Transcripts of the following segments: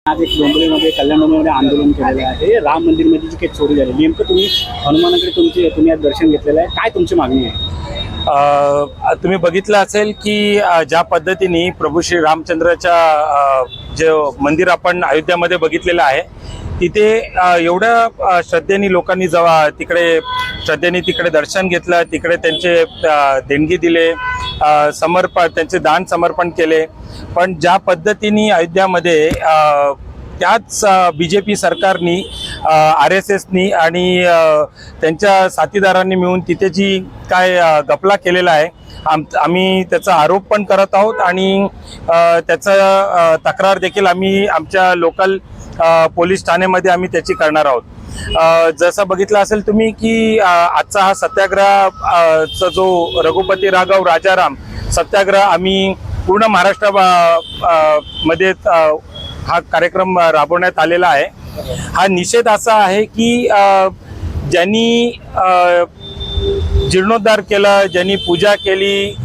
आज एक डोंबिवलीमध्ये कल्याण डोंबिवलीमध्ये आंदोलन केलेलं आहे। राम मंदिरमध्ये जी काही चोरी झाली, नेमकं तुम्ही हनुमानाकडे तुम्ही आज दर्शन घेतलेलं आहे, काय तुमची मागणी आहे? तुम्ही बघितलं असेल की ज्या पद्धतीने प्रभू श्री रामचंद्राच्या जे मंदिर आपण अयोध्यामध्ये बघितलेलं आहे, तिथे एवढ्या श्रद्धेने लोकांनी जेव्हा तिकडे दर्शन घेतलं, तिकडे त्यांचे देणगी दिले, त्यांचे दान समर्पण केले। पण ज्या पद्धतीने अयोध्यामध्ये त्याच BJP सरकारनी RSSनी आणि त्यांच्या साथीदारांनी मिळून तिथे जी काय घपला केलेला आहे, आम्ही त्याचा आरोप पण करत आहोत आणि त्याचा तक्रार देखील आम्ही आमच्या लोकल पोलीस ठाण्यामध्ये आम्ही त्याची करणार आहोत। जसं बघितलं असेल तुम्ही की आजचा हा सत्याग्रहाचा जो रघुपती राघव राजाराम सत्याग्रह आम्ही पूर्ण महाराष्ट्रामध्ये हा कार्यक्रम राबवण्यात आलेला आहे। हा निषेध असा आहे की ज्यांनी जीर्णोद्धार केला, ज्यांनी पूजा केली,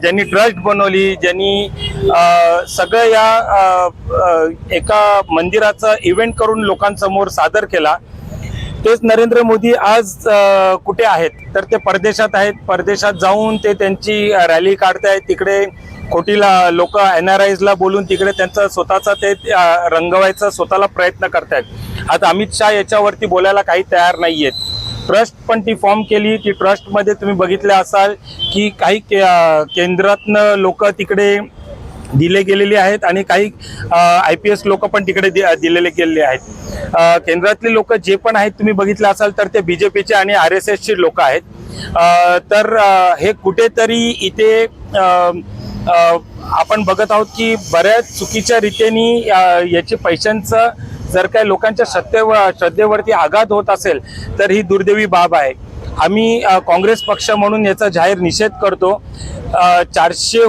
ज्यांनी ट्रस्ट बनवली, ज्यांनी सगळं या एका मंदिराचा इव्हेंट करून लोकांसमोर सादर केला, तेच नरेंद्र मोदी आज कुठे आहेत? तर ते परदेशात आहेत। परदेशात जाऊन ते त्यांची रॅली काढतायत, तिकडे खोटीला लोक NRIsला बोलून तिकडे त्यांचा स्वतःचा ते रंगवायचा स्वतःला प्रयत्न करतायत। आता अमित शाह याच्यावरती बोलायला काही तयार नाहीयेत। ट्रस्ट पण ती फॉर्म केली, ती ट्रस्टमध्ये तुम्ही बघितलं असाल की काही केंद्रातनं लोक तिकडे दिले गेलेले आहेत आणि काही IPS लोक पण तिकडे दिलेले गेलेले आहेत। केंद्रातले लोक जे पण आहेत तुम्ही बघितलं असाल तर ते BJPचे आणि RSSचे लोक आहेत। तर हे कुठेतरी इथे आपण बघत आहोत की बऱ्याच चुकीच्या रीतीने याची पैशांचं जर काही लोकांच्या श्रद्धेवरती आघात होत असेल तर ही दुर्दैवी बाब आहे। आम्ही काँग्रेस पक्ष म्हणून याचा जाहीर निषेध करतो। 400